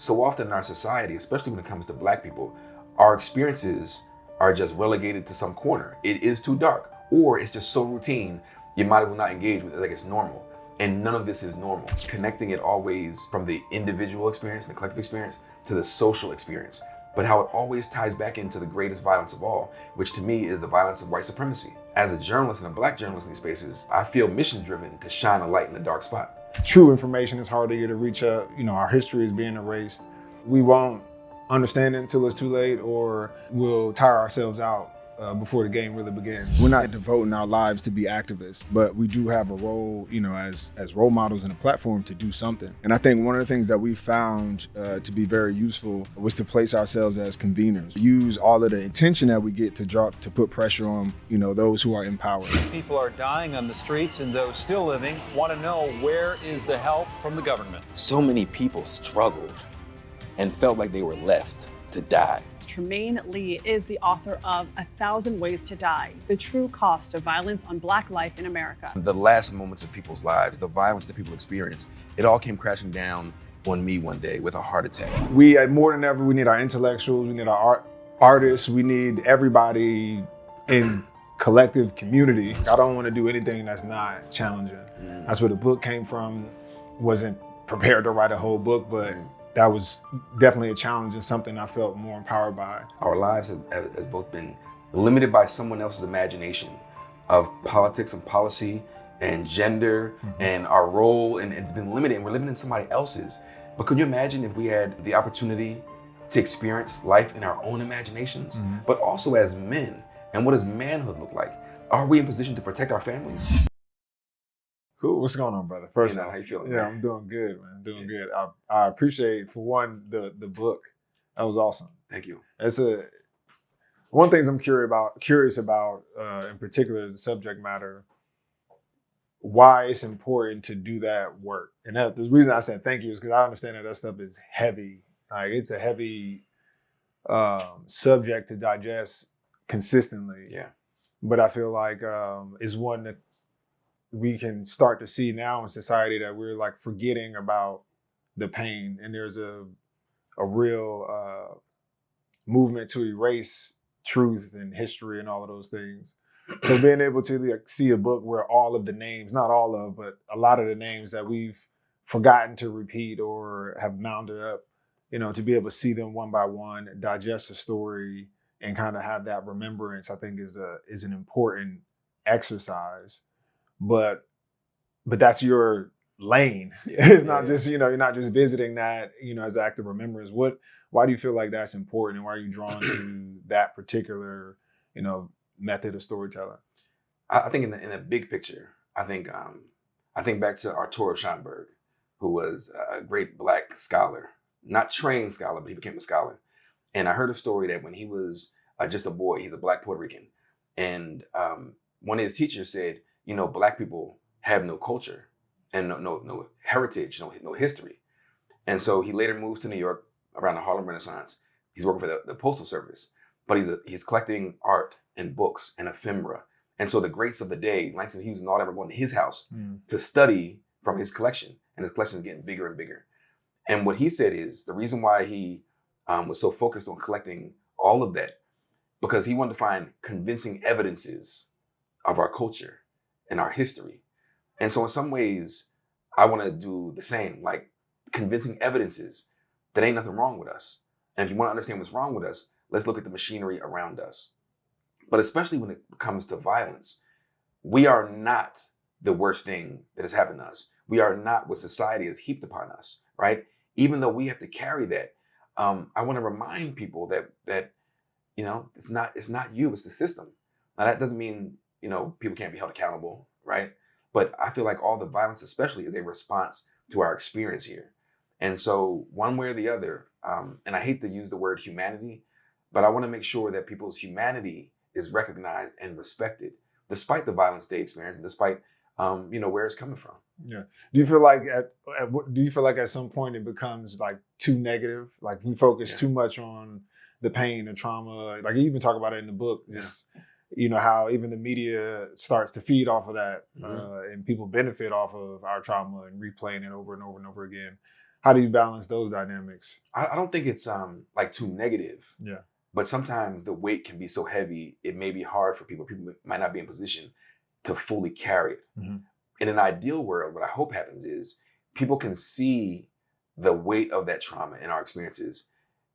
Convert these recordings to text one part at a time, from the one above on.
So often in our society, especially when it comes to Black people, our experiences are just relegated to some corner. It is too dark, or it's just so routine, you might as well not engage with it like it's normal. And none of this is normal. Connecting it always from the individual experience, the collective experience, to the social experience. But how it always ties back into the greatest violence of all, which to me is the violence of white supremacy. As a journalist and a Black journalist in these spaces, I feel mission driven to shine a light in the dark spot. True information is hard to get to reach up. Our history is being erased. We won't understand it until it's too late, or we'll tire ourselves out before the game really begins. We're not devoting our lives to be activists, but we do have a role, as role models and a platform to do something. And I think one of the things that we found to be very useful was to place ourselves as conveners. Use all of the attention that we get to put pressure on, those who are in power. People are dying on the streets, and those still living want to know, where is the help from the government? So many people struggled and felt like they were left to die. Trymaine Lee is the author of 1,000 Ways to Die, the true cost of violence on Black life in America. The last moments of people's lives, the violence that people experience, it all came crashing down on me one day with a heart attack. We, more than ever, we need our intellectuals, we need our artists, we need everybody in collective community. I don't want to do anything that's not challenging. That's where the book came from. Wasn't prepared to write a whole book, but that was definitely a challenge and something I felt more empowered by. Our lives have both been limited by someone else's imagination of politics and policy and gender and our role, and it's been limited, and we're living in somebody else's. But could you imagine if we had the opportunity to experience life in our own imaginations, but also as men? And what does manhood look like? Are we in position to protect our families? Cool. What's going on, brother? First, how you feeling? Yeah, man? I'm doing good, man. Doing good. I appreciate, for one, the book. That was awesome. Thank you. That's one of the things I'm curious about, in particular, the subject matter. Why it's important to do that work, and the reason I said thank you is because I understand that stuff is heavy. Like, it's a heavy subject to digest consistently. Yeah. But I feel like it's one that we can start to see now in society, that we're like forgetting about the pain, and there's a real movement to erase truth and history and all of those things. So being able to see a book where all of the names, not all of, but a lot of the names that we've forgotten to repeat or have mounded up, to be able to see them one by one, digest the story, and kind of have that remembrance, I think is an important exercise. But that's your lane. It's not just, you're not just visiting that, as an act of remembrance. Why do you feel like that's important, and why are you drawn to that particular, method of storytelling? I think in the big picture, I think back to Arturo Schomburg, who was a great Black scholar, not trained scholar, but he became a scholar. And I heard a story that when he was just a boy, he's a Black Puerto Rican, and one of his teachers said, Black people have no culture and no heritage, no history. And so he later moves to New York around the Harlem Renaissance. He's working for the Postal Service, but he's collecting art and books and ephemera. And so the greats of the day, Langston Hughes and all that, were going to his house to study from his collection, and his collection is getting bigger and bigger. And what he said is the reason why he was so focused on collecting all of that, because he wanted to find convincing evidences of our culture and our history. And so in some ways, I want to do the same, like convincing evidences that ain't nothing wrong with us. And if you want to understand what's wrong with us, let's look at the machinery around us. But especially when it comes to violence, we are not the worst thing that has happened to us. We are not what society has heaped upon us, right? Even though we have to carry that, I want to remind people that it's not you, it's the system. Now that doesn't mean people can't be held accountable, right? But I feel like all the violence, especially, is a response to our experience here. And so one way or the other, and I hate to use the word humanity, but I want to make sure that people's humanity is recognized and respected, despite the violence they experience and despite where it's coming from. Yeah. Do you feel like at some point it becomes like too negative? Like we focus too much on the pain, the trauma. Like you even talk about it in the book. Just how even the media starts to feed off of that, and people benefit off of our trauma and replaying it over and over and over again. how do you balance those dynamics? I don't think it's like too negative. Yeah. But sometimes the weight can be so heavy, it may be hard for people. People might not be in position to fully carry it. Mm-hmm. In an ideal world, what I hope happens is people can see the weight of that trauma in our experiences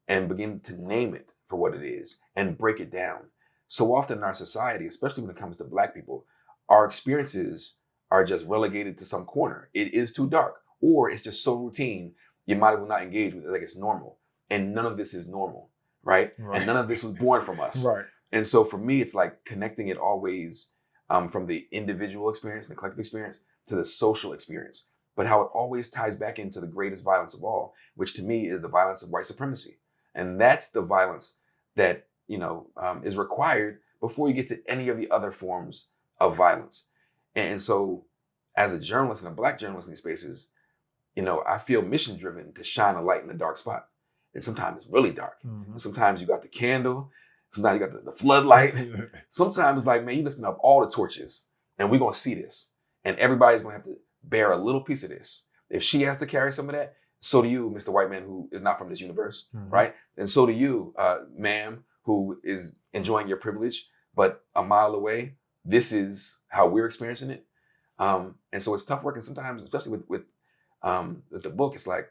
and begin to name it for what it is and break it down. So often in our society, especially when it comes to Black people, our experiences are just relegated to some corner. It is too dark, or it's just so routine, you might as well not engage with it like it's normal. And none of this is normal, right? And none of this was born from us. Right. And so for me, it's like connecting it always from the individual experience, the collective experience, to the social experience, but how it always ties back into the greatest violence of all, which to me is the violence of white supremacy. And that's the violence that, is required before you get to any of the other forms of violence. And so as a journalist and a Black journalist in these spaces, I feel mission driven to shine a light in a dark spot. And sometimes it's really dark. Mm-hmm. And sometimes you got the candle. Sometimes you got the floodlight. Sometimes it's like, man, you lifting up all the torches and we're going to see this. And everybody's going to have to bear a little piece of this. If she has to carry some of that, so do you, Mr. White man, who is not from this universe, right? And so do you, ma'am, who is enjoying your privilege, but a mile away, this is how we're experiencing it. And so it's tough work. And sometimes, especially with the book, it's like,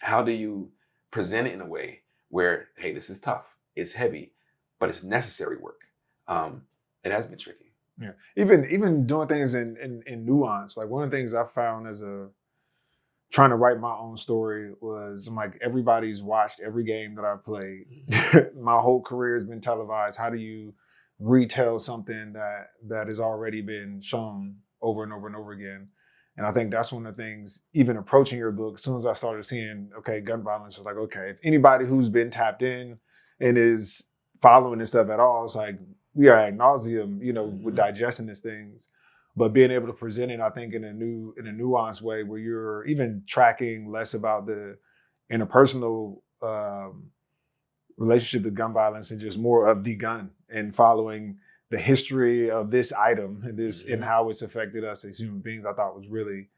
how do you present it in a way where, hey, this is tough, it's heavy, but it's necessary work. It has been tricky. Yeah, even doing things in nuance. Like one of the things I found as trying to write my own story was, I'm like, everybody's watched every game that I've played. My whole career has been televised. How do you retell something that has already been shown over and over and over again? And I think that's one of the things, even approaching your book, as soon as I started seeing, okay, gun violence, is like, okay, if anybody who's been tapped in and is following this stuff at all, it's like, we are ad nauseum, with digesting these things, but being able to present it, I think, in a nuanced way where you're even tracking less about the interpersonal relationship to gun violence and just more of the gun and following the history of this item and how it's affected us as human beings. I thought was really,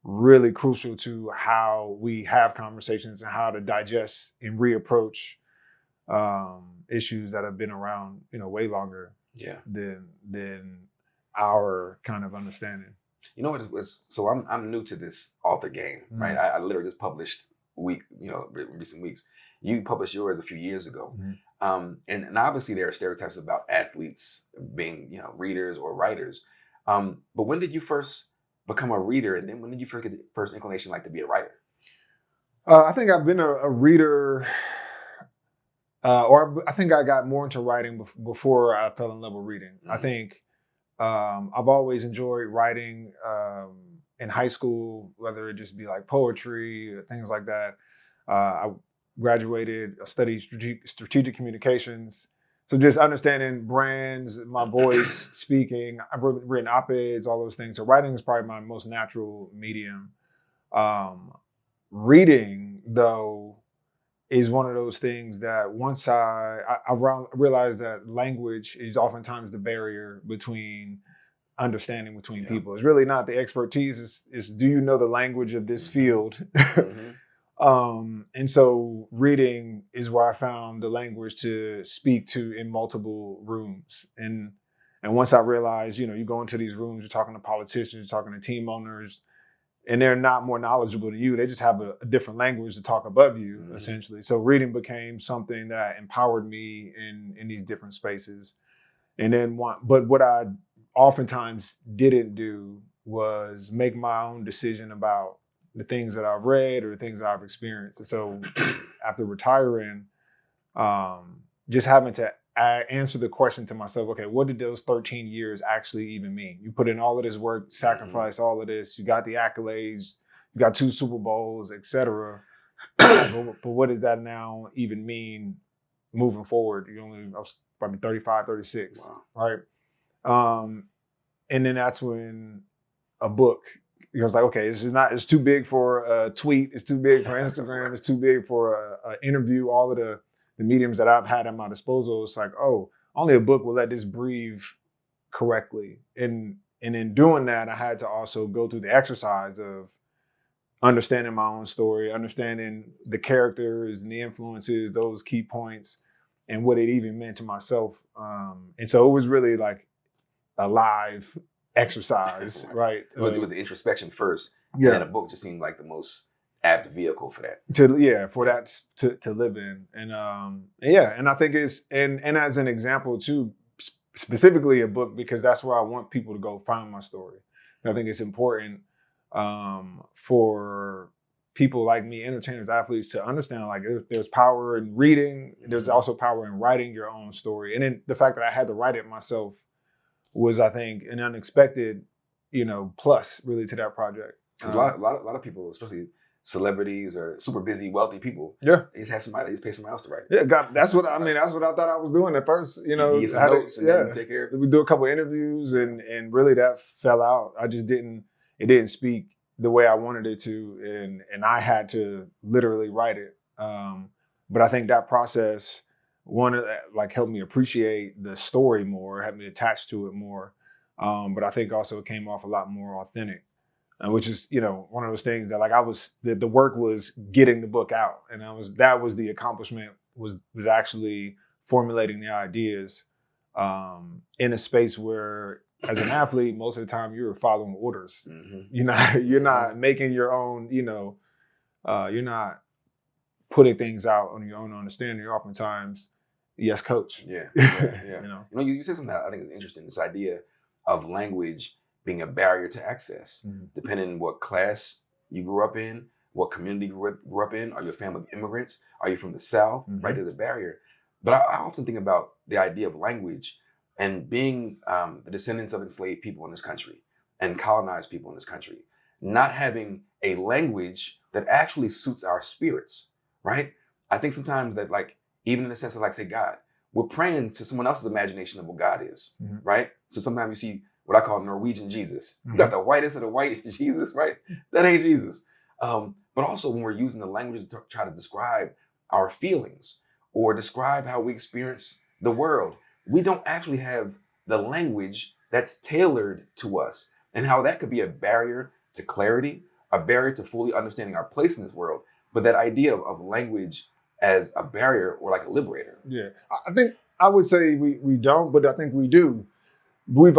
really crucial to how we have conversations and how to digest and reapproach issues that have been around, way longer than our kind of understanding. You know what it was? So I'm new to this author game, right? I literally just published recent weeks. You published yours a few years ago. And obviously there are stereotypes about athletes being, readers or writers. But when did you first become a reader? And then when did you first get the first inclination like to be a writer? I think I've been a reader, or I think I got more into writing before I fell in love with reading. I think I've always enjoyed writing in high school, whether it just be like poetry or things like that. I graduated, I studied strategic communications. So just understanding brands, my voice, speaking. I've written op-eds, all those things. So writing is probably my most natural medium. Reading, though, is one of those things that once I realized that language is oftentimes the barrier between understanding between people. It's really not the expertise. It's do you know the language of this field? And so reading is where I found the language to speak to in multiple rooms. And once I realized, you go into these rooms, you're talking to politicians, you're talking to team owners, and they're not more knowledgeable than you. They just have a different language to talk above you, essentially. So reading became something that empowered me in these different spaces. And then but what I oftentimes didn't do was make my own decision about the things that I've read or the things that I've experienced. And so after retiring, just having to answer the question to myself, okay, what did those 13 years actually even mean? You put in all of this work, sacrifice all of this, you got the accolades, you got 2 Super Bowls, et but what does that now even mean moving forward? I was probably 35, 36, right? And then that's when a book, I was like, okay, it's too big for a tweet, it's too big for Instagram, it's too big for an interview, all of the mediums that I've had at my disposal. It's like, oh, only a book will let this breathe correctly. And in doing that, I had to also go through the exercise of understanding my own story, understanding the characters and the influences, those key points, and what it even meant to myself. And so it was really like a live exercise, right? With the introspection first, Yeah. and then a book just seemed like the most apt vehicle for that. To live in. And and I think and as an example too, specifically a book, because that's where I want people to go find my story. And I think it's important for people like me, entertainers, athletes, to understand like there's power in reading. There's also power in writing your own story. And then the fact that I had to write it myself was, I think, an unexpected, plus really to that project. A lot of people, especially celebrities or super busy, wealthy people, Yeah, they just have somebody, they just pay somebody else to write it. yeah, that's what I mean. That's what I thought I was doing at first. You get some notes and then take care of it. We do a couple of interviews, and really that fell out. It didn't speak the way I wanted it to, and I had to literally write it. But I think that process, helped me appreciate the story more, helped me attach to it more. But I think also it came off a lot more authentic, which is, one of those things that the work was getting the book out, and that was the accomplishment, was actually formulating the ideas in a space where, as an athlete, most of the time you're following orders. Mm-hmm. You're not making your own, you're not putting things out on your own understanding. You're oftentimes, yes, coach. Yeah. You You said something that I think is interesting. This idea of language being a barrier to access, depending on what class you grew up in, what community you grew up in. Are you a family of immigrants? Are you from the South? Right, there's a barrier. But I often think about the idea of language and being the descendants of enslaved people in this country and colonized people in this country, not having a language that actually suits our spirits, right? I think sometimes that, like, even in the sense of, say, God, we're praying to someone else's imagination of what God is, right? So sometimes you see what I call Norwegian Jesus. You got the whitest of the white Jesus, right? That ain't Jesus. But also when we're using the language to try to describe our feelings or describe how we experience the world, we don't actually have the language that's tailored to us, and how that could be a barrier to clarity, a barrier to fully understanding our place in this world. But that idea of language as a barrier or like a liberator. Yeah, I think I would say we don't, but I think we do. We've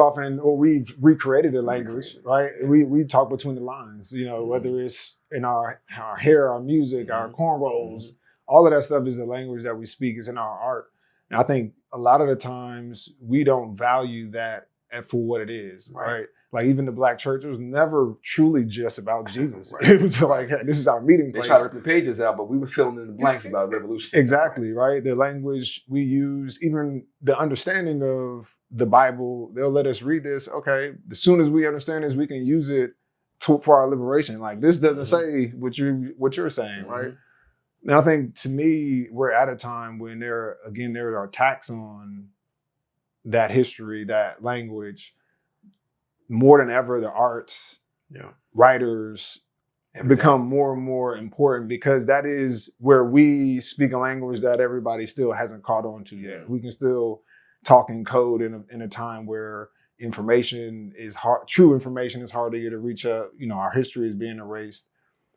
recreated a language, right? We talk between the lines, whether it's in our hair, our music, our cornrows, all of that stuff is the language that we speak. It's in our art. And I think a lot of the times we don't value that for what it is, right? Like even the Black church was never truly just about Jesus. It was like, hey, this is our meeting place. They tried to rip the pages out, but we were filling in the blanks about revolution. Exactly, right? The language we use, even the understanding of the Bible, they'll let us read this. Okay, as soon as we understand this, we can use it for our liberation. Like this doesn't say what you're saying, right? And I think, to me, we're at a time when there are attacks on that history, that language. More than ever, the arts, writers become more and more important, because that is where we speak a language that everybody still hasn't caught on to yet. We can still talk in code in a time where information is hard. True information is harder to reach up. Our history is being erased,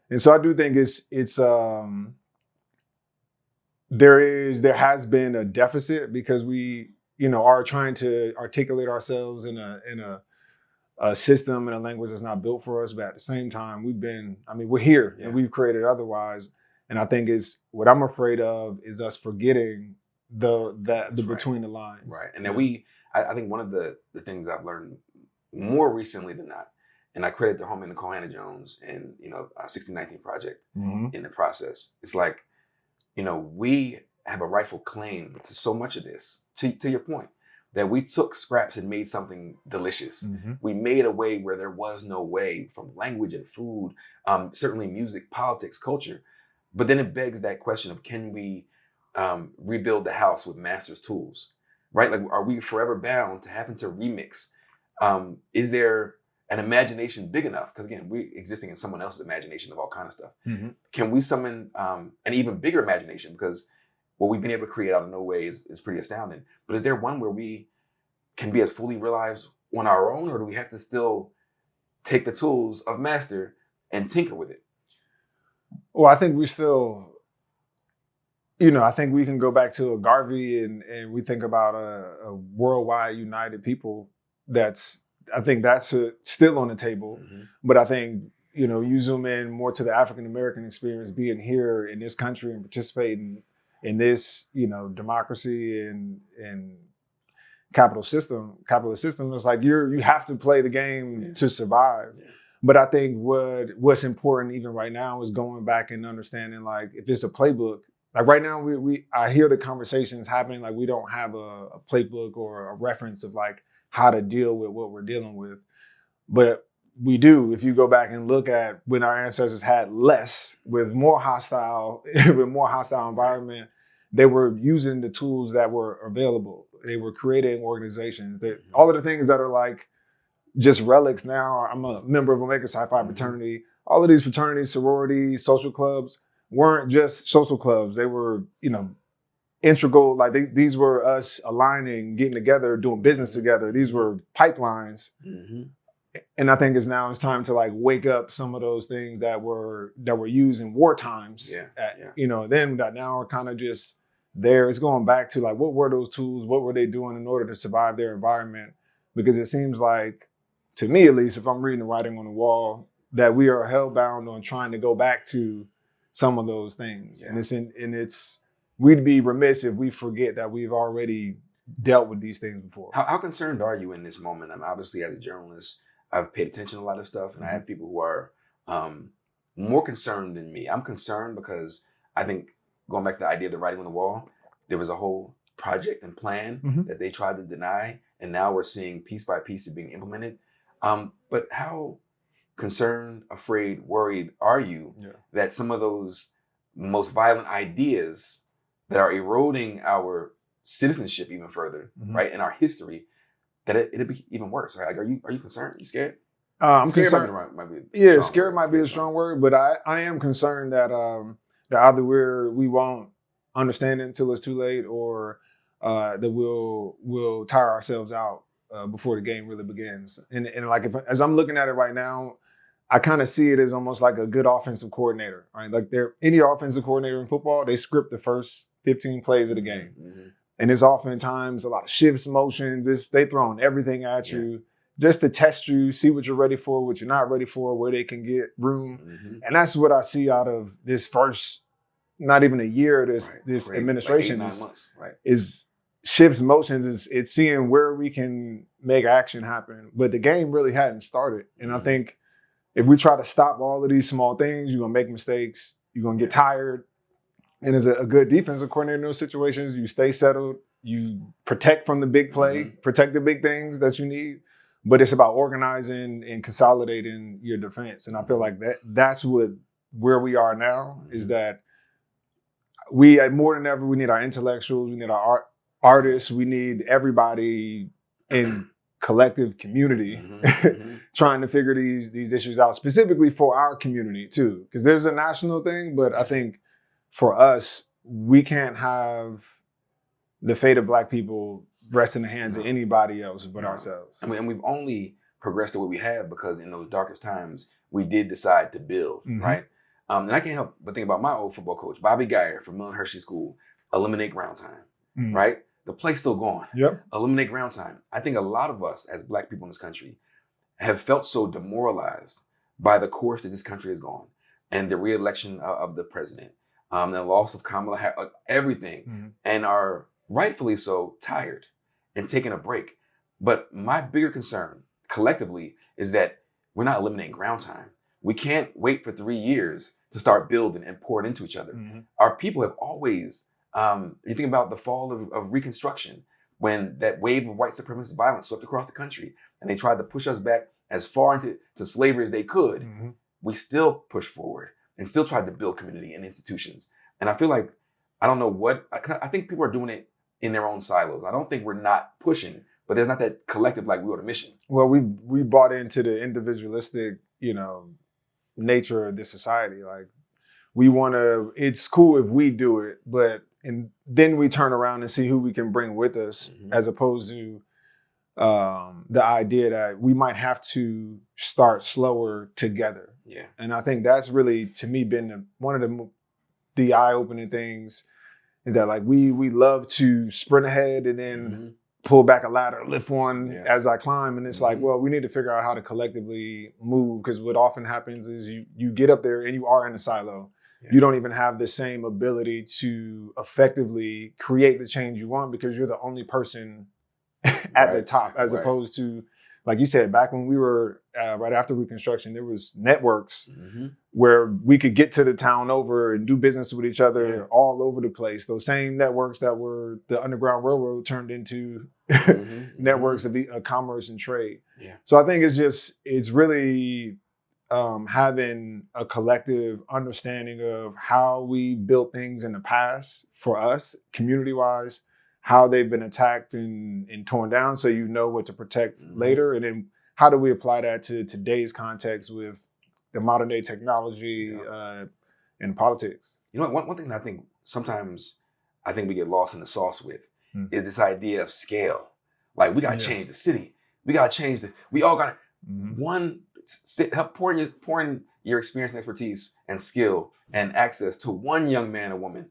and so I do think there has been a deficit, because we are trying to articulate ourselves in a system and a language that's not built for us. But at the same time, we're here and we've created otherwise. And I think what I'm afraid of is us forgetting the between the lines. Right. And then I think one of the things I've learned more recently than not, and I credit the homie Nicole Hannah-Jones and, 1619 Project in the process. It's like, we have a rightful claim to so much of this, to your point, that we took scraps and made something delicious. We made a way where there was no way, from language and food, certainly music, politics, culture. But then it begs that question of, can we rebuild the house with master's tools, right? Like, are we forever bound to having to remix? Is there an imagination big enough? Because again, we're existing in someone else's imagination of all kinds of stuff. Can we summon an even bigger imagination? Because what we've been able to create out of no way is pretty astounding. But is there one where we can be as fully realized on our own, or do we have to still take the tools of master and tinker with it? Well, I think we still, I think we can go back to a Garvey and we think about a worldwide united people. I think that's still on the table. Mhm. But I think, you zoom in more to the African American experience, being here in this country and participating in this, democracy and capitalist system. It's like you have to play the game to survive. Yeah. But I think what's important even right now is going back and understanding, like, if it's a playbook. Like right now, I hear the conversations happening, like we don't have a playbook or a reference of like how to deal with what we're dealing with. But we do. If you go back and look at when our ancestors had less, with more hostile environment, they were using the tools that were available. They were creating organizations. All of the things that are like just relics now. I'm a member of Omega Psi Phi fraternity. All of these fraternities, sororities, social clubs weren't just social clubs. They were, integral. Like these were us aligning, getting together, doing business together. These were pipelines. Mhm. And I think it's time to like wake up some of those things that were used in war times. Then that now are kind of just there. It's going back to like, what were those tools? What were they doing in order to survive their environment? Because it seems like, to me at least, if I'm reading the writing on the wall, that we are hellbound on trying to go back to some of those things. Yeah. And we'd be remiss if we forget that we've already dealt with these things before. How concerned are you in this moment? I'm obviously, as a journalist, I've paid attention to a lot of stuff, and I have people who are more concerned than me. I'm concerned because I think, going back to the idea of the writing on the wall, there was a whole project and plan that they tried to deny, and now we're seeing piece by piece it being implemented. But how concerned, afraid, worried are you that some of those most violent ideas that are eroding our citizenship even further, right, in our history, that it'll be even worse? Right? Like, are you concerned? Are you scared? I'm scared concerned. Scared might be a strong word, but I am concerned that either we won't understand it until it's too late, or that we'll tire ourselves out before the game really begins. And like, as I'm looking at it right now, I kind of see it as almost like a good offensive coordinator, right? Like any offensive coordinator in football, they script the first 15 plays of the game. Mm-hmm. And it's oftentimes a lot of shifts, motions. They throwing everything at you just to test you, see what you're ready for, what you're not ready for, where they can get room. Mm-hmm. And that's what I see out of this first, not even a year, this administration, like 8, 9 months, is shifts, motions. It's seeing where we can make action happen. But the game really hadn't started. And I think if we try to stop all of these small things, you're going to make mistakes. You're going to get tired. And as a good defensive coordinator in those situations, you stay settled. You protect from the big play, protect the big things that you need. But it's about organizing and consolidating your defense. And I feel like that's where we are now, is that we, more than ever, we need our intellectuals, we need our artists, we need everybody in collective community trying to figure these issues out, specifically for our community too. Because there's a national thing, but I think for us, we can't have the fate of Black people rest in the hands of anybody else but ourselves. I mean, and we've only progressed the way we have because in those darkest times, we did decide to build, right? And I can't help but think about my old football coach, Bobby Geyer from Millen Hershey School. Eliminate ground time, right? The play's still going. Yep. Eliminate ground time. I think a lot of us as Black people in this country have felt so demoralized by the course that this country has gone, and the re-election of the president, the loss of Kamala Harris, everything, and are rightfully so tired and taking a break. But my bigger concern collectively is that we're not eliminating ground time. We can't wait for 3 years to start building and pouring into each other. Our people have always, you think about the fall of Reconstruction, when that wave of white supremacist violence swept across the country and they tried to push us back as far into slavery as they could, we still pushed forward and still tried to build community and institutions. And I feel like, I don't know what, I think people are doing it in their own silos. I don't think we're not pushing, but there's not that collective, like, we on a mission. Well, we bought into the individualistic, nature of this society. Like, we want to, it's cool if we do it, and then we turn around and see who we can bring with us, as opposed to the idea that we might have to start slower together. Yeah. And I think that's really, to me, been one of the eye-opening things, is that like we love to sprint ahead and then pull back a ladder, lift one as I climb. And it's like, well, we need to figure out how to collectively move, because what often happens is you get up there and you are in a silo. You don't even have the same ability to effectively create the change you want, because you're the only person at the top, as opposed to, like you said, back when we were right after Reconstruction, there was networks where we could get to the town over and do business with each other all over the place. Those same networks that were the Underground Railroad turned into networks of commerce and trade. Yeah. So I think it's really having a collective understanding of how we built things in the past for us, community-wise, how they've been attacked and torn down, so you know what to protect later. And then how do we apply that to today's context with the modern day technology and politics? You know, one thing that I think sometimes we get lost in the sauce with is this idea of scale. Like, we got to change the city. We got to change we all got to, help pour in your experience and expertise and skill and access to one young man or woman,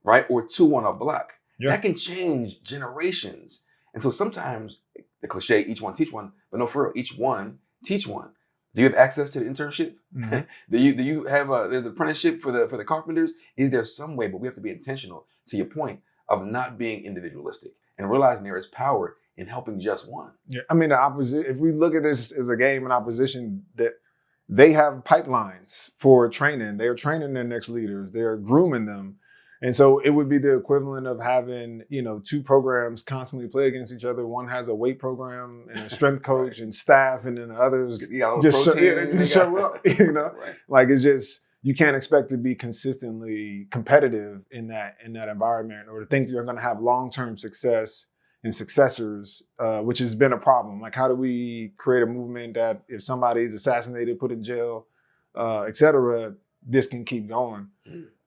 right? Or two on a block. That can change generations. And so sometimes the cliche, each one teach one, but no, for real, each one teach one. Do you have access to the internship? Do you have there's an apprenticeship for the carpenters? Is there some way? But we have to be intentional, to your point, of not being individualistic and realizing there is power in helping just one. Yeah, I mean, the opposite. If we look at this as a game in opposition, that they have pipelines for training. They're training their next leaders. They're grooming them. And so it would be the equivalent of having, two programs constantly play against each other. One has a weight program and a strength coach and staff, and then the others just show up, Like, it's just, you can't expect to be consistently competitive in that environment, or to think you're going to have long-term success and successors, which has been a problem. Like, how do we create a movement that if somebody is assassinated, put in jail, et cetera, this can keep going?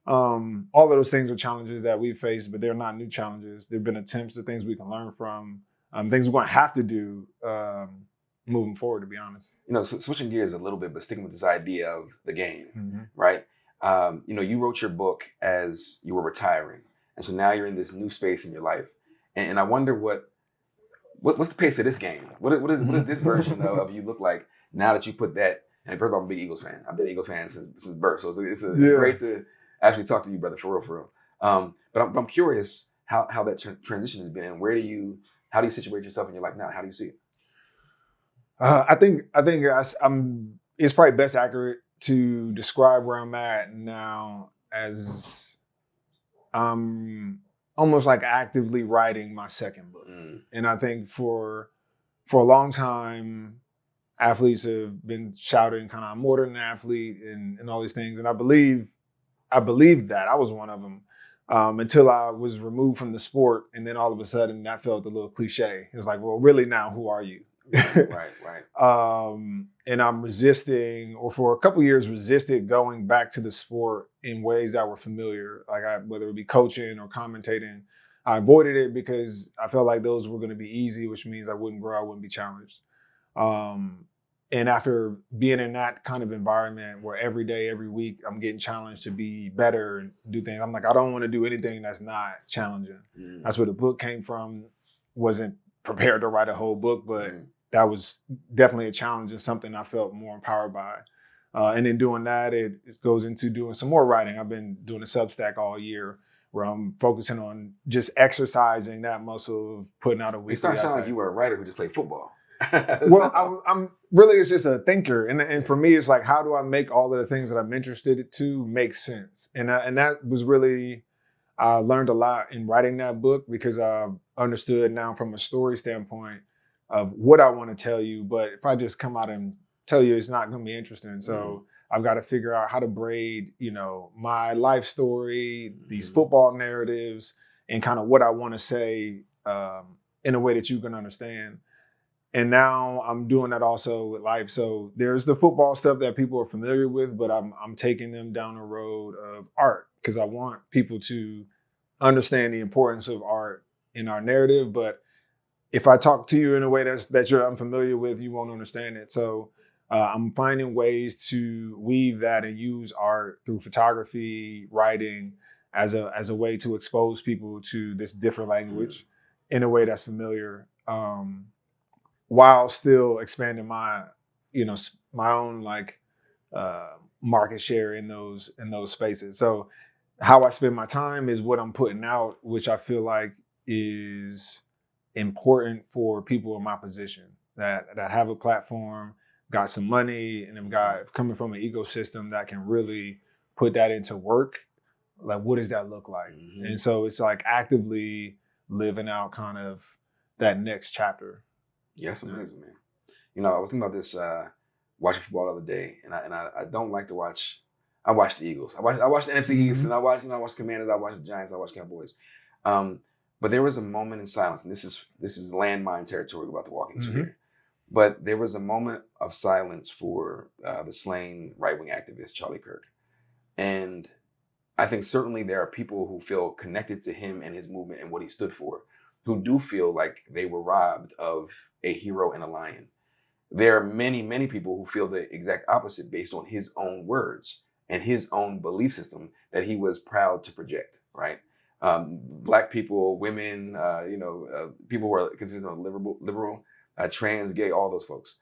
All of those things are challenges that we've faced, but they're not new challenges. They've been attempts at things we can learn from, things we're going to have to do moving forward, to be honest. So switching gears a little bit, but sticking with this idea of the game, right? You wrote your book as you were retiring. And so now you're in this new space in your life. And I wonder what's the pace of this game? What is this version of you look like now that you put that? And first of all, I'm a big Eagles fan. I've been an Eagles fan since birth. So it's great to actually talk to you, brother, for real. But I'm curious how that transition has been, and how do you situate yourself in your life now? How do you see it? I think it's probably best accurate to describe where I'm at now as I'm almost like actively writing my second book. And I think for a long time, athletes have been shouting kind of, I'm more than an athlete and all these things. And I believed that. I was one of them until I was removed from the sport. And then all of a sudden that felt a little cliche. It was like, well, really now, who are you? Right. And I'm resisting, or for a couple of years resisted going back to the sport in ways that were familiar, like whether it be coaching or commentating. I avoided it because I felt like those were going to be easy, which means I wouldn't grow, I wouldn't be challenged. And after being in that kind of environment where every day, every week, I'm getting challenged to be better and do things, I'm like, I don't want to do anything that's not challenging. That's where the book came from. Wasn't prepared to write a whole book, but that was definitely a challenge and something I felt more empowered by. And in doing that, it goes into doing some more writing. I've been doing a Substack all year where I'm focusing on just exercising that muscle of putting out a weekly. It started sounding like you were a writer who just played football. Well, I'm really just a thinker. And for me, it's like, how do I make all of the things that I'm interested to make sense? And that was really, I learned a lot in writing that book, because I understood now from a story standpoint of what I want to tell you. But if I just come out and tell you, it's not going to be interesting. So I've got to figure out how to braid, my life story, these football narratives, and kind of what I want to say in a way that you can understand. And now I'm doing that also with life. So there's the football stuff that people are familiar with, but I'm taking them down the road of art, because I want people to understand the importance of art in our narrative. But if I talk to you in a way that you're unfamiliar with, you won't understand it. So I'm finding ways to weave that and use art through photography, writing as a way to expose people to this different language in a way that's familiar, while still expanding my, my own like market share in those spaces. So how I spend my time is what I'm putting out, which I feel like is important for people in my position that have a platform, got some money, and have got coming from an ecosystem that can really put that into work. Like, what does that look like? And so it's like actively living out kind of that next chapter. Yeah, that's amazing, man. You know, I was thinking about this watching football the other day, and I don't like to watch. I watch the Eagles. I watch the NFC East, and I watch Commanders. I watch the Giants. I watch Cowboys. But there was a moment in silence, and this is landmine territory we're about to walk into here. But there was a moment of silence for the slain right-wing activist Charlie Kirk, and I think certainly there are people who feel connected to him and his movement and what he stood for, who do feel like they were robbed of a hero and a lion. There are many, many people who feel the exact opposite based on his own words and his own belief system that he was proud to project, right? Black people, women, people who are considered liberal, trans, gay, all those folks.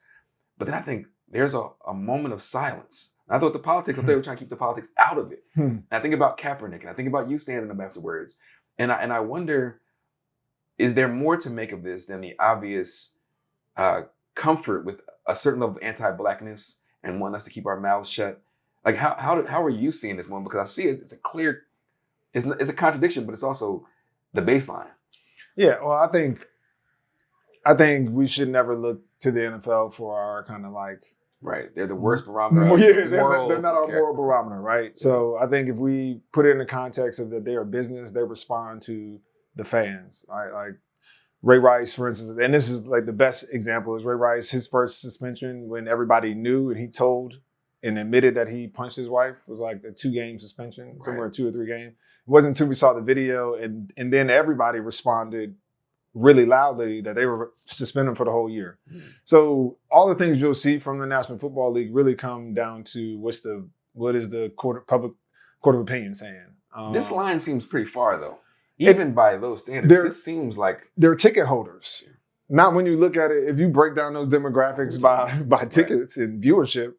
But then I think there's a moment of silence. I thought the politics, I thought they were trying to keep the politics out of it. And I think about Kaepernick, and I think about you standing up afterwards. And I wonder, is there more to make of this than the obvious comfort with a certain level of anti-Blackness and wanting us to keep our mouths shut? Like, how are you seeing this one? Because I see it, it's a clear, it's a contradiction, but it's also the baseline. Yeah, well, I think we should never look to the NFL for our kind of like, right, they're the worst barometer. They're not our moral barometer, right? Yeah. So I think if we put it in the context of that they're a business, they respond to the fans, right? Like Ray Rice, for instance, and this is like the best example is Ray Rice, his first suspension when everybody knew and he told and admitted that he punched his wife was like a 2-game suspension, somewhere 2 or 3 games. It wasn't until we saw the video and then everybody responded really loudly that they were suspended for the whole year. So all the things you'll see from the National Football League really come down to what is the public court of opinion saying. This line seems pretty far though. Even by those standards, this seems like they're ticket holders. Not when you look at it, if you break down those demographics by tickets and viewership,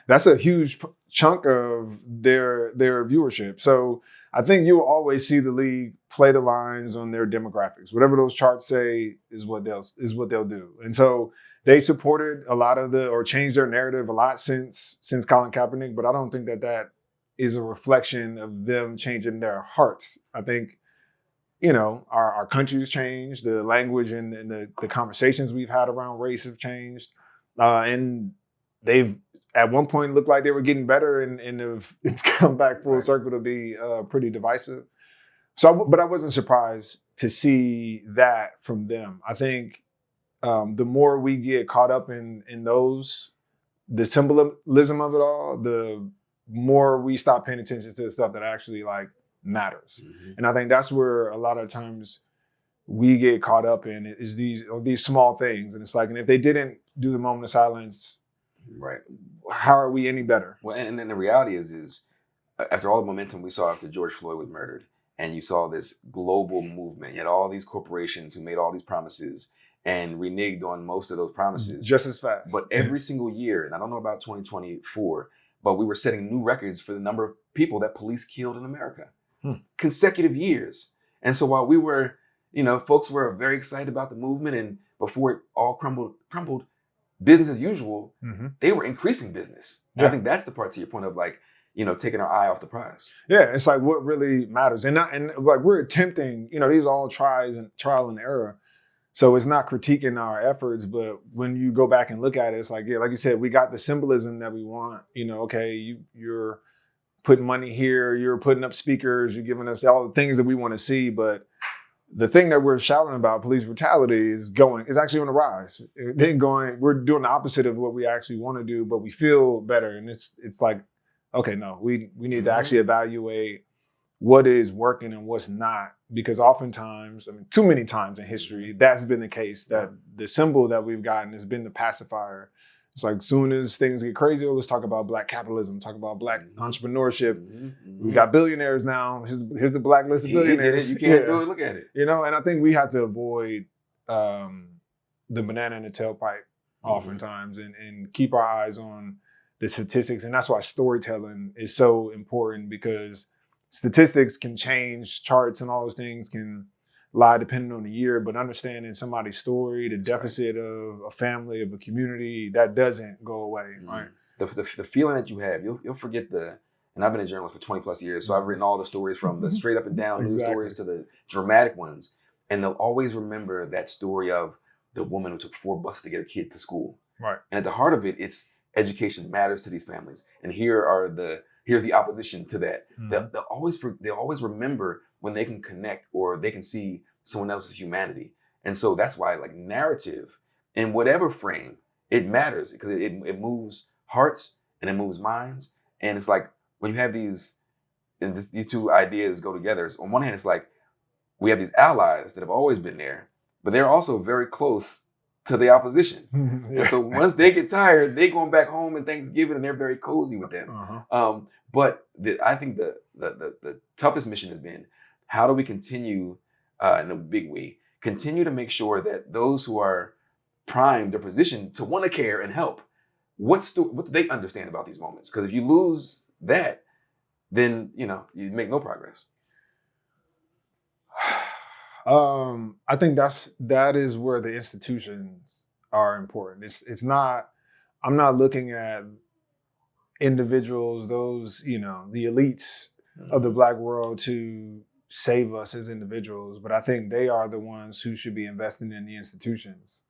that's a huge chunk of their viewership. So I think you'll always see the league play the lines on their demographics. Whatever those charts say is what they'll do. And so they supported a lot of or changed their narrative a lot since Colin Kaepernick, but I don't think that is a reflection of them changing their hearts. I think, our country's changed, the language and the conversations we've had around race have changed. And they've at one point looked like they were getting better and it's come back full circle to be pretty divisive. But I wasn't surprised to see that from them. I think the more we get caught up in the symbolism of it all, the more we stop paying attention to the stuff that actually like matters. And I think that's where a lot of times we get caught up in is these small things. And it's like, and if they didn't do the moment of silence, right, how are we any better? Well, and then the reality is after all the momentum we saw after George Floyd was murdered, and you saw this global movement, you had all these corporations who made all these promises and reneged on most of those promises. Just as fast. But every single year, and I don't know about 2024, but we were setting new records for the number of people that police killed in America. Consecutive years. And so while we were, folks were very excited about the movement, and before it all crumbled, business as usual, they were increasing business. And I think that's the part to your point of like, taking our eye off the prize. Yeah, it's like what really matters. And like we're attempting, these are all trial and error. So it's not critiquing our efforts, but when you go back and look at it, it's like, like you said, we got the symbolism that we want. Okay, you're putting money here, you're putting up speakers, you're giving us all the things that we want to see, but the thing that we're shouting about, police brutality, is actually on the rise. We're doing the opposite of what we actually want to do, but we feel better. And it's like, okay, no, we need to actually evaluate what is working and what's not, because oftentimes, too many times in history, that's been the case, that the symbol that we've gotten has been the pacifier, It's like soon as things get crazy, let's talk about Black capitalism, talk about Black entrepreneurship. We got billionaires now. Here's the Black list of He did billionaires. it. You can't do it. Look at it. You know, and I think we have to avoid the banana in the tailpipe oftentimes and keep our eyes on the statistics. And that's why storytelling is so important, because statistics can change, charts and all those things can lie depending on the year, but understanding somebody's story, the deficit of a family, of a community, that doesn't go away, right? The feeling that you have, you'll forget and I've been a journalist for 20 plus years, so I've written all the stories from the straight up and down news stories to the dramatic ones. And they'll always remember that story of the woman who took 4 buses to get a kid to school. Right. And at the heart of it, it's education matters to these families. And here's the opposition to that. They'll always remember when they can connect or they can see someone else's humanity. And so that's why, like, narrative in whatever frame, it matters, because it moves hearts and it moves minds. And it's like when you have these two ideas go together, on one hand, it's like we have these allies that have always been there, but they're also very close to the opposition. And so once they get tired, they going back home in Thanksgiving and they're very cozy with them. But I think the toughest mission has been, how do we continue, in a big way, continue to make sure that those who are primed or positioned to want to care and help, what do they understand about these moments? Because if you lose that, then you make no progress. I think that is where the institutions are important. It's not, I'm not looking at individuals, those, the elites of the Black world to save us as individuals, but I think they are the ones who should be investing in the institutions.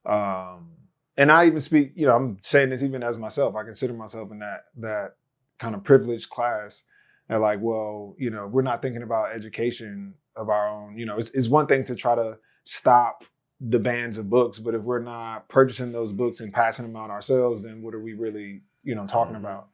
And I even speak, I'm saying this even as myself, I consider myself in that kind of privileged class. And like, well, we're not thinking about education of our own. It's one thing to try to stop the bans of books, but if we're not purchasing those books and passing them out ourselves, then what are we really, talking about?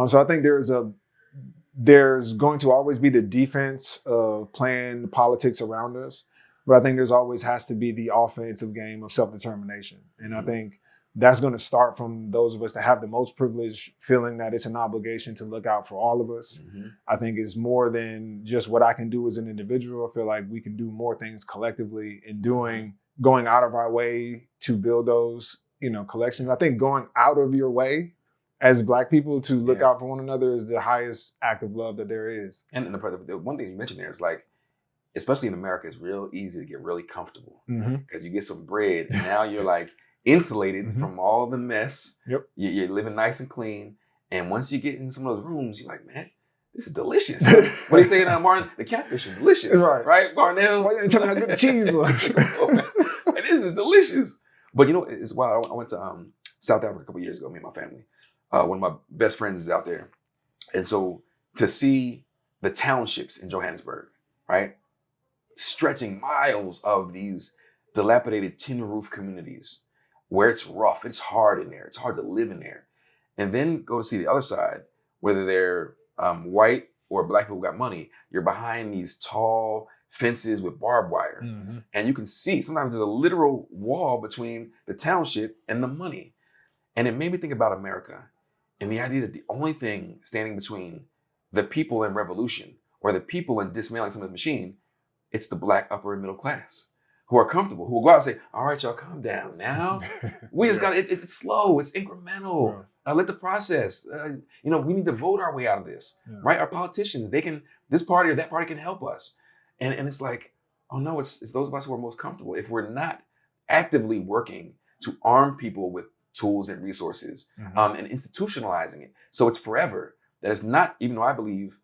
So I think there's going to always be the defense of playing politics around us, but I think there's always has to be the offensive game of self-determination. And I think that's going to start from those of us that have the most privilege, feeling that it's an obligation to look out for all of us. I think it's more than just what I can do as an individual. I feel like we can do more things collectively in going out of our way to build those, collections. I think going out of your way as Black people to look out for one another is the highest act of love that there is. And the one thing you mentioned there is, like, especially in America, it's real easy to get really comfortable because you get some bread and now you're like insulated from all the mess. Yep. You're living nice and clean. And once you get in some of those rooms, you're like, man, this is delicious. What are you saying now, Martin? The catfish is delicious. Right, Barnell? Why you tell me how good the cheese was? And this is delicious. But it's wild. I went to South Africa a couple years ago, me and my family. One of my best friends is out there. And so to see the townships in Johannesburg, right? Stretching miles of these dilapidated tin roof communities where it's rough, it's hard in there, it's hard to live in there. And then go to see the other side, whether they're white or Black people who got money, you're behind these tall fences with barbed wire. And you can see sometimes there's a literal wall between the township and the money. And it made me think about America and the idea that the only thing standing between the people and revolution, or the people and dismantling some of the machine, it's the Black upper and middle class who are comfortable, who will go out and say, all right, y'all, calm down now. We just got it's slow, it's incremental. Let the process, we need to vote our way out of this, right? Our politicians, this party or that party can help us. And it's like, oh no, it's those of us who are most comfortable. If we're not actively working to arm people with tools and resources and institutionalizing it, so it's forever, that it's not, even though I believe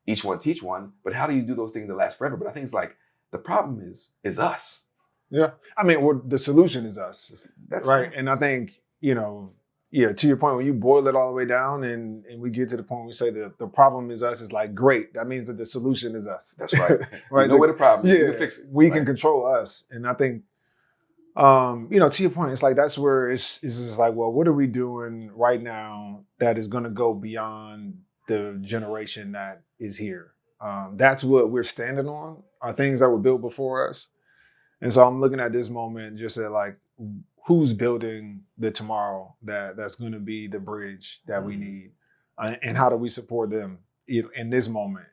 each one teach one, but how do you do those things that last forever? But I think it's like, the problem is us. Yeah. I mean, the solution is us. That's right. And I think, to your point, when you boil it all the way down and we get to the point where we say the problem is us, it's like, great. That means that the solution is us. That's right. Right. You know where the problem is. You can fix it. We can control us. And I think, to your point, it's like, that's where it's just like, well, what are we doing right now that is going to go beyond the generation that is here? That's what we're standing on, are things that were built before us. And so I'm looking at this moment just at like, who's building the tomorrow that's going to be the bridge that we need, and how do we support them in this moment,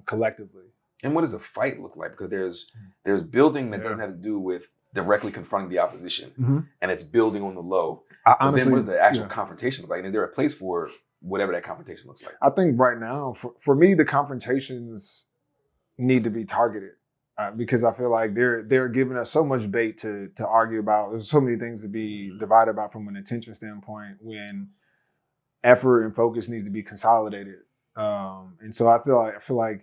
collectively. And what does a fight look like? Because there's building that doesn't have to do with directly confronting the opposition, and it's building on the low. Honestly, then what does the actual confrontation look like? And is there a place for whatever that confrontation looks like? I think right now, for me, the confrontations need to be targeted, because I feel like they're giving us so much bait to argue about. There's so many things to be divided about from an attention standpoint, when effort and focus needs to be consolidated. And so I feel like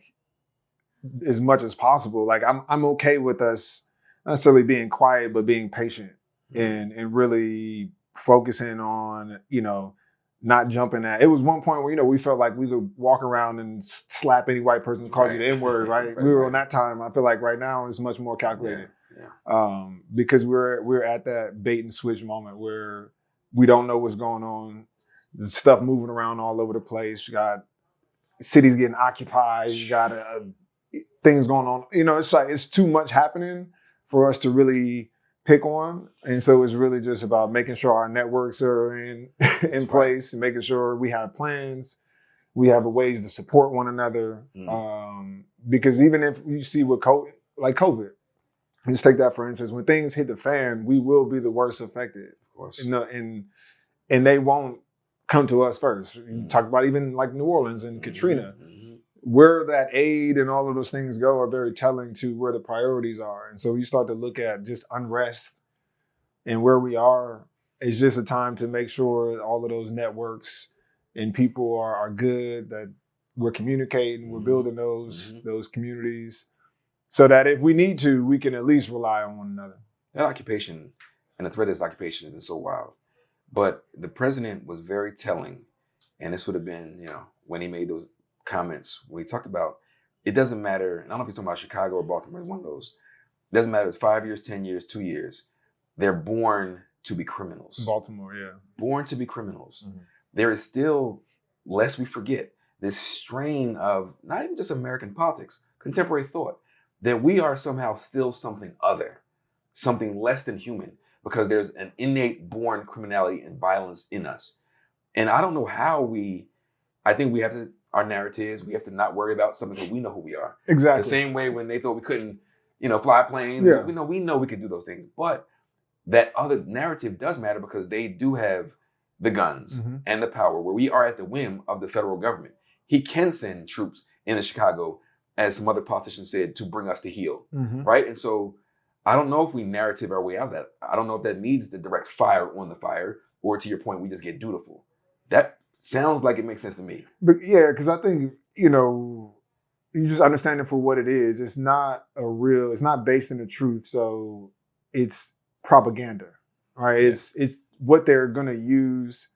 as much as possible, like I'm okay with us not necessarily being quiet, but being patient and really focusing on, not jumping at. It was one point where, we felt like we could walk around and slap any white person who called you the N-word, right? We were on that time. I feel like right now it's much more calculated. Because we're at that bait and switch moment where we don't know what's going on. There's stuff moving around all over the place. You got cities getting occupied. You got things going on. It's like it's too much happening for us to really pick on. And so it's really just about making sure our networks are in place and making sure we have plans. We have ways to support one another. Because even if you see with COVID, just take that for instance, when things hit the fan, we will be the worst affected. Of course. And they won't come to us first. You talk about even like New Orleans and Katrina. Where that aid and all of those things go are very telling to where the priorities are. And so you start to look at just unrest and where we are. It's just a time to make sure all of those networks and people are good, that we're communicating, we're building those communities, so that if we need to, we can at least rely on one another. That occupation and the threat of this occupation has been so wild. But the president was very telling, and this would have been, when he made those comments, when he talked about, it doesn't matter, and I don't know if he's talking about Chicago or Baltimore, one of those. It doesn't matter if it's 5 years, 10 years, 2 years. They're born to be criminals. Baltimore, yeah. Born to be criminals. There is still, lest we forget, this strain of not even just American politics, contemporary thought, that we are somehow still something other, something less than human, because there's an innate born criminality and violence in us. And I don't know how I think we have to, our narratives, we have to not worry about something that we know who we are. Exactly. The same way when they thought we couldn't, fly planes, we know we could do those things. But that other narrative does matter, because they do have the guns and the power, where we are at the whim of the federal government. He can send troops into Chicago, as some other politicians said, to bring us to heel, right? And so I don't know if we narrative our way out of that. I don't know if that needs the direct fire on the fire, or to your point, we just get dutiful. That sounds like it makes sense to me. But yeah, because I think, you just understand it for what it is. It's not it's not based in the truth. So it's propaganda, right? Yeah. It's what they're going to use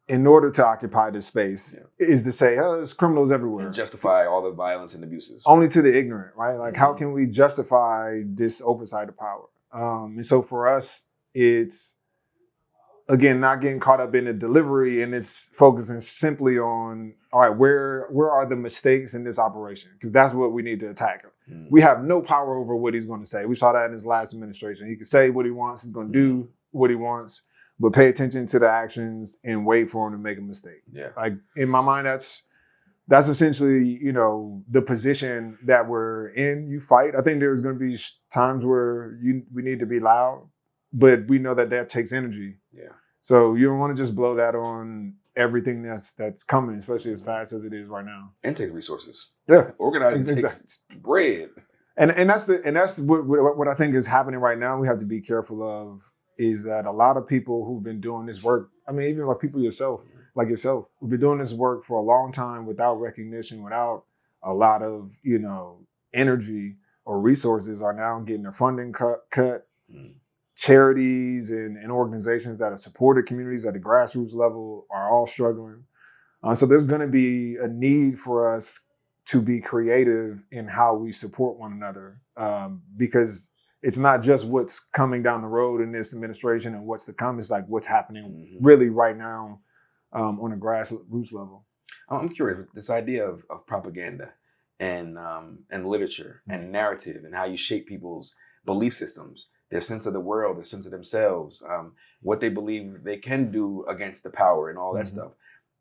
in order to occupy this space, is to say, oh, there's criminals everywhere. And justify all the violence and abuses. Only to the ignorant, right? Like, how can we justify this oversight of power? And so for us, it's, again, not getting caught up in the delivery, and it's focusing simply on, all right, where are the mistakes in this operation? Because that's what we need to attack. We have no power over what he's going to say. We saw that in his last administration. He can say what he wants. He's going to do what he wants, but pay attention to the actions and wait for him to make a mistake. Yeah. Like, in my mind, that's essentially, the position that we're in. You fight. I think there's going to be times where we need to be loud, but we know that takes energy. Yeah. So you don't want to just blow that on everything that's coming, especially as fast as it is right now. And takes resources. Yeah. Organizing takes bread. And that's what I think is happening right now. We have to be careful of, is that a lot of people who've been doing this work, I mean, even like people like yourself, who've been doing this work for a long time without recognition, without a lot of, energy or resources, are now getting their funding cut. Charities and organizations that have supported communities at the grassroots level are all struggling. So there's going to be a need for us to be creative in how we support one another, because it's not just what's coming down the road in this administration and what's to come. It's like what's happening really right now on a grassroots level. I'm curious, this idea of propaganda and literature and narrative and how you shape people's belief systems. their sense of the world, their sense of themselves, what they believe they can do against the power and all that stuff,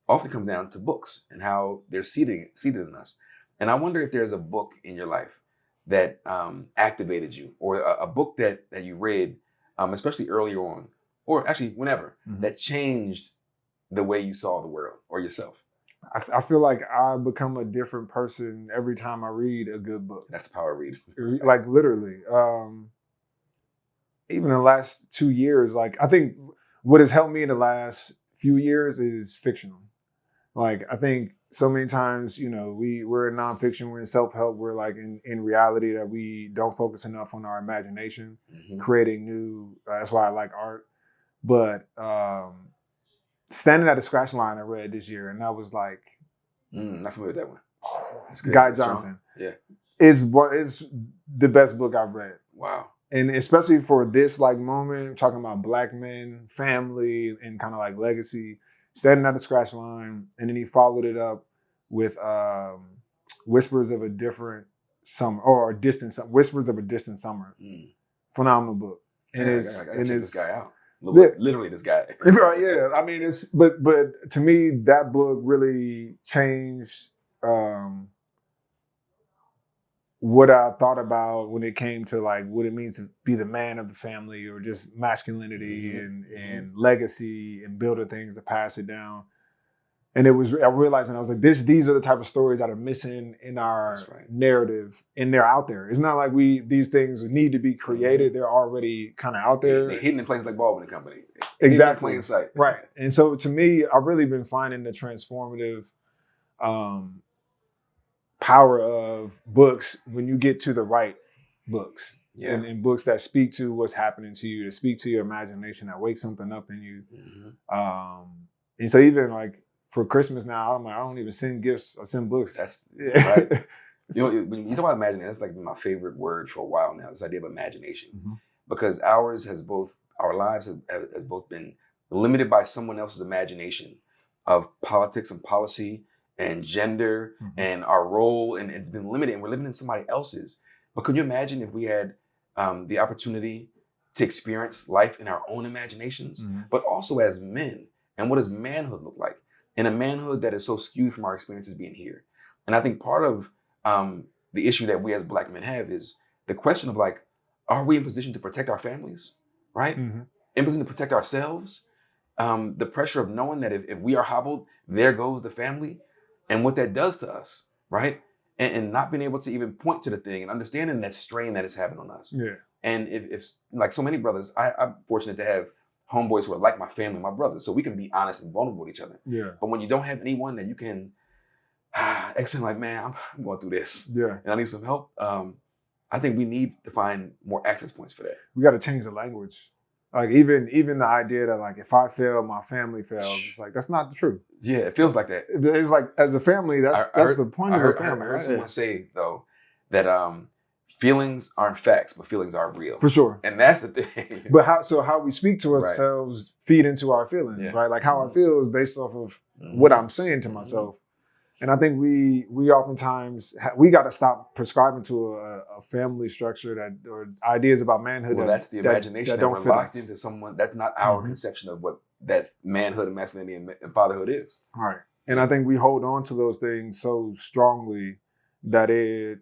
often comes down to books and how they're seated in us. And I wonder if there's a book in your life that activated you, or a book that you read, especially earlier on, or actually whenever, that changed the way you saw the world or yourself. I feel like I become a different person every time I read a good book. That's the power of reading. Like literally. Even in the last 2 years, like I think what has helped me in the last few years is fictional. Like I think so many times, you know, we're in nonfiction, we're in self-help, we're like in reality that we don't focus enough on our imagination, creating new, that's why I like art. But Standing at the Scratch Line I read this year, and I was like, not familiar with that one. Guy Johnson. Yeah. Is the best book I've read. Wow. And especially for this like moment, talking about Black men, family, and kind of like legacy, Standing at the Scratch Line. And then he followed it up with Whispers of a Distant Summer. Phenomenal book. And I it's gotta check this guy out. Yeah. Literally this guy. Right, yeah. I mean, but to me, that book really changed what I thought about when it came to like what it means to be the man of the family, or just masculinity and legacy and building things to pass it down. And I realized, and I was like, these are the type of stories that are missing in our narrative, and they're out there. It's not like these things need to be created. They're already kind of out there. They're hidden in places like Baldwin and Company. Exactly. Plain sight. Right. And so to me, I've really been finding the transformative power of books when you get to the right books. Yeah. And books that speak to what's happening to you, that speak to your imagination, that wake something up in you. And so even like for Christmas now, I'm like, I don't even send gifts or send books. That's right. You know, when you talk about imagination, that's like my favorite word for a while now, this idea of imagination. Because our lives have both been limited by someone else's imagination of politics and policy and gender and our role, and it's been limited, and we're living in somebody else's. But could you imagine if we had the opportunity to experience life in our own imaginations, but also as men? And what does manhood look like? In a manhood that is so skewed from our experiences being here. And I think part of the issue that we as Black men have is the question of like, are we in position to protect our families, right? In position to protect ourselves? The pressure of knowing that if we are hobbled, there goes the family, and what that does to us, right? And not being able to even point to the thing and understanding that strain that it's having on us. Yeah. And if like so many brothers, I'm fortunate to have homeboys who are like my family, my brothers, so we can be honest and vulnerable with each other. Yeah. But when you don't have anyone that you can excellent, like, man, I'm going through this. Yeah. And I need some help. I think we need to find more access points for that. We got to change the language. Like even the idea that like if I fail, my family fails. It's like that's not the truth. Yeah, it feels like that. It's like as a family, that's the point of a family. I heard someone say though that feelings aren't facts, but feelings are real. For sure. And that's the thing. But how we speak to ourselves feed into our feelings, right? Like how I feel is based off of what I'm saying to myself. And I think we oftentimes we got to stop prescribing to a family structure that or ideas about manhood. Well, that's the imagination that we're locked into someone. That's not our conception of what that manhood and masculinity and fatherhood is. Right. And I think we hold on to those things so strongly that it's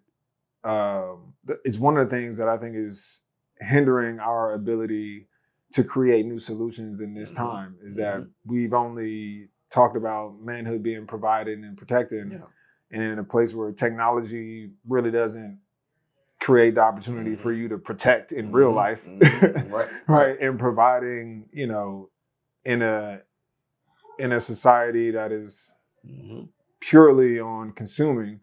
one of the things that I think is hindering our ability to create new solutions in this time. Is that we've only talked about manhood being provided and protected, and in a place where technology really doesn't create the opportunity for you to protect in real life, right? And providing, you know, in a society that is purely on consuming,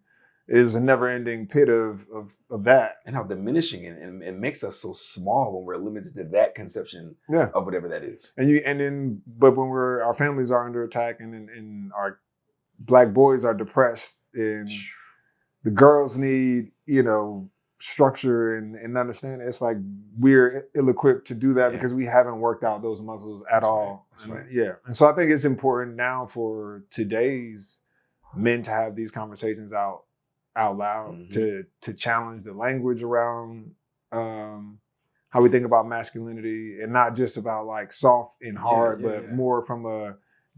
is a never-ending pit of that. And how diminishing and it makes us so small when we're limited to that conception of whatever that is. But when our families are under attack and our Black boys are depressed and the girls need, you know, structure and understanding, it's like we're ill-equipped to do that because we haven't worked out those muscles at all. That's right. Yeah. And so I think it's important now for today's men to have these conversations out loud, to challenge the language around how we think about masculinity, and not just about like soft and hard, but more from a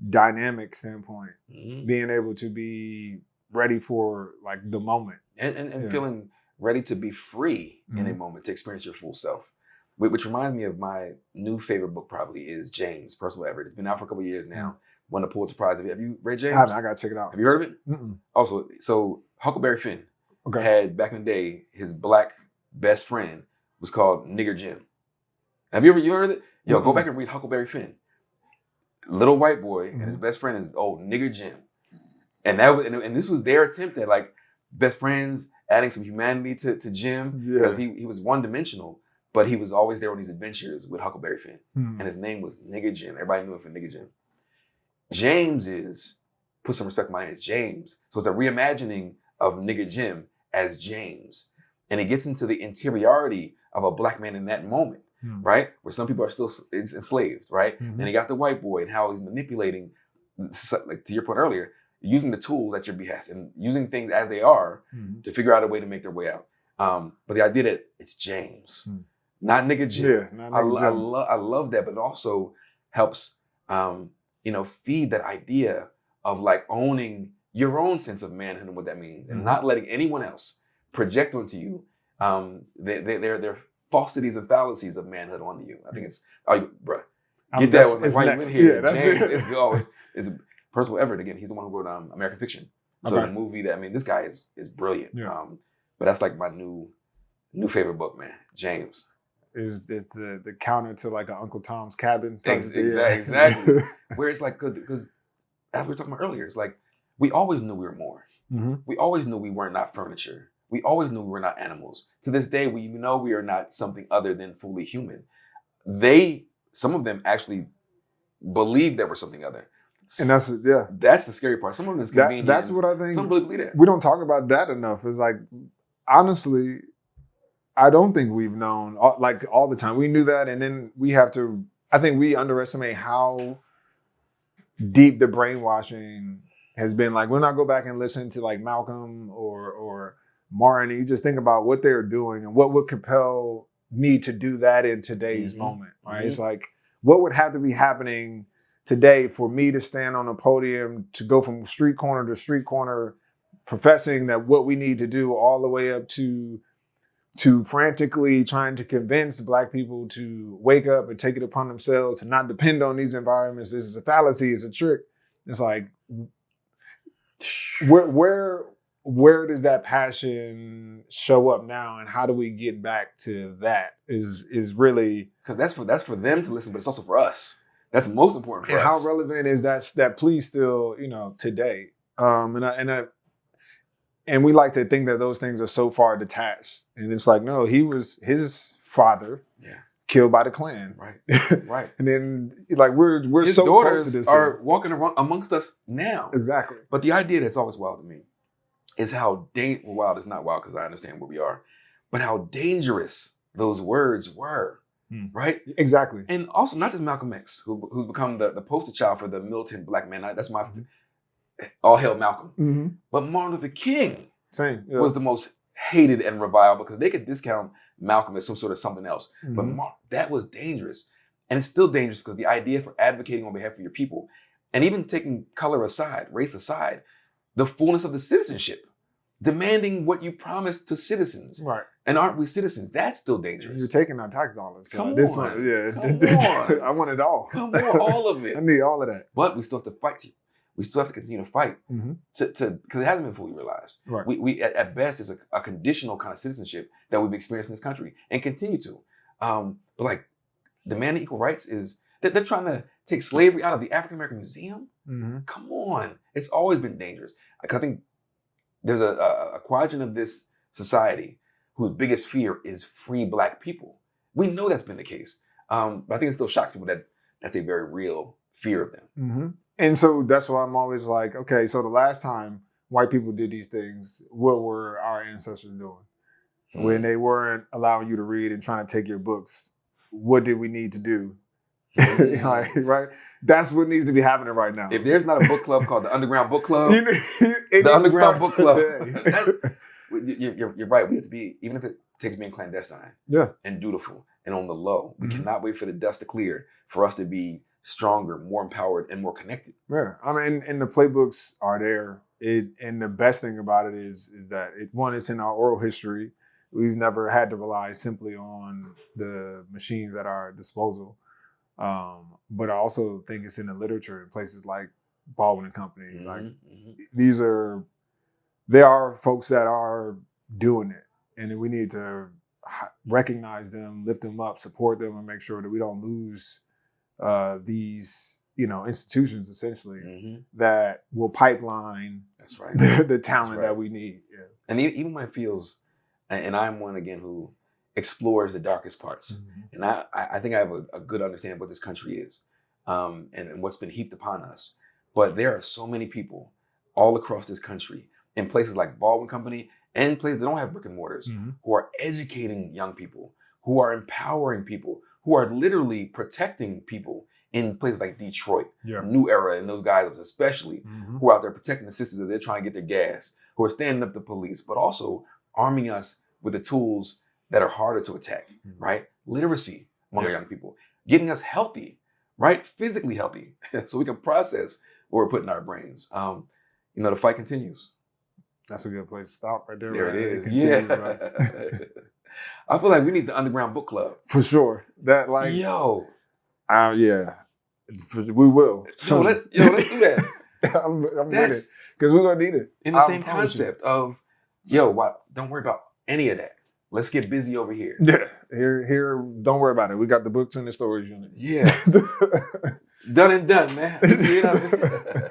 dynamic standpoint, being able to be ready for like the moment and feeling ready to be free in a moment to experience your full self. Which reminds me of my new favorite book probably is James, Personal Effort. It's been out for a couple of years now. Won the Pulitzer Prize. Have you read James? I got to check it out. Have you heard of it? Mm-mm. Also, so Huckleberry Finn had back in the day, his black best friend was called Nigger Jim. Have you heard of it? Yo, go back and read Huckleberry Finn. Little white boy and his best friend is old Nigger Jim. And that was, and this was their attempt at like best friends, adding some humanity to Jim, because he was one-dimensional. But he was always there on these adventures with Huckleberry Finn. And his name was Nigger Jim. Everybody knew him for Nigger Jim. James is, put some respect on my name, it's James. So it's a reimagining of Nigger Jim as James. And it gets into the interiority of a black man in that moment, right? Where some people are still enslaved, right? And you got the white boy and how he's manipulating, like to your point earlier, using the tools at your behest and using things as they are to figure out a way to make their way out. But the idea that it's James. Not Nigger Jim. Not Nigger Jim. I love that, but it also helps, feed that idea of like owning your own sense of manhood and what that means, and not letting anyone else project onto you their falsities and fallacies of manhood onto you. I think it's, bruh, get that one. Like, why you in here? Yeah, that's James, it. it's Percival Everett again. He's the one who wrote American Fiction. So the movie this guy is brilliant. Yeah. But that's like my new favorite book, man. James. Is the counter to like an Uncle Tom's Cabin. Exactly. Where it's like, because as we were talking about earlier, it's like, we always knew we were more. We always knew we were not furniture. We always knew we were not animals. To this day, we know we are not something other than fully human. Some of them actually believe that we're something other. And that's the scary part. Some of them is convenient. That's what I think. Some really believe that. We don't talk about that enough. It's like, honestly, I don't think we've known like all the time. We knew that, and then I think we underestimate how deep the brainwashing has been. Like when I go back and listen to like Malcolm or Martin, you just think about what they're doing and what would compel me to do that in today's moment, right? It's like, what would have to be happening today for me to stand on a podium, to go from street corner to street corner, professing that what we need to do all the way up to frantically trying to convince Black people to wake up and take it upon themselves to not depend on these environments. This is a fallacy, it's a trick. It's like, where does that passion show up now, and how do we get back to that? Is really, because that's for them to listen, but it's also for us. That's most important for us. How relevant is that plea still, today? And we like to think that those things are so far detached. And it's like, no, his father killed by the Klan. Right. And then like we're his so daughters close to this are thing. walking around amongst us now. Exactly. But the idea that's always wild to me is how wild is not wild because I understand where we are, but how dangerous those words were. Right? Exactly. And also not just Malcolm X, who's become the poster child for the militant Black man. That's my all hail Malcolm. But Martin Luther King was the most hated and reviled because they could discount Malcolm as some sort of something else. But that was dangerous. And it's still dangerous because the idea for advocating on behalf of your people, and even taking color aside, race aside, the fullness of the citizenship, demanding what you promised to citizens. Right. And aren't we citizens? That's still dangerous. You're taking our tax dollars. So Come at this on. point, Come on. I want it all. Come on, all of it. I need all of that. But we still have to fight. We still have to continue to fight to because it hasn't been fully realized. Right. We at best is a conditional kind of citizenship that we've experienced in this country and continue to. But like demanding equal rights is they're trying to take slavery out of the African American Museum. Come on, it's always been dangerous. Like, I think there's a quadrant of this society whose biggest fear is free Black people. We know that's been the case, but I think it still shocks people that that's a very real fear of them. And so that's why I'm always like, okay, so the last time white people did these things, what were our ancestors doing? When they weren't allowing you to read and trying to take your books, what did we need to do? Right? That's what needs to be happening right now. If there's not a book club called the Underground Book Club, the Underground Book Club, you're right. We have to be, even if takes being clandestine Yeah. and dutiful and on the low. We Mhm. cannot wait for the dust to clear for us to be stronger, more empowered, and more connected. Yeah, I mean, and the playbooks are there. And the best thing about it is that it's in our oral history. We've never had to rely simply on the machines at our disposal. But I also think it's in the literature in places like Baldwin and Company. Mhm, Like mhm. there are folks that are doing it, and we need to recognize them, lift them up, support them, and make sure that we don't lose these institutions essentially Mhm. that will pipeline That's right. the talent right. that we need. Yeah. And even when it feels, and I'm one again who explores the darkest parts, and I think I have a good understanding of what this country is, and what's been heaped upon us. But there are so many people all across this country in places like Baldwin Company and places that don't have brick and mortars who are educating young people, who are empowering people, who are literally protecting people in places like Detroit, Yeah. New Era, and those guys especially, who are out there protecting the sisters as they're trying to get their gas, who are standing up to police, but also arming us with the tools that are harder to attack, right? Literacy among our young people, getting us healthy, right? Physically healthy, so we can process what we're putting in our brains. The fight continues. That's a good place to stop right there. There right? it is. Continue, Yeah. right? I feel like we need the underground book club. For sure. That Yo, yeah, we will. let's do that. I'm with it That's because we're gonna need it. in the I same promise you. concept of, don't worry about any of that. Let's get busy over here. Yeah, here. Don't worry about it. We got the books in the storage unit. Yeah. Done and done, man. You know?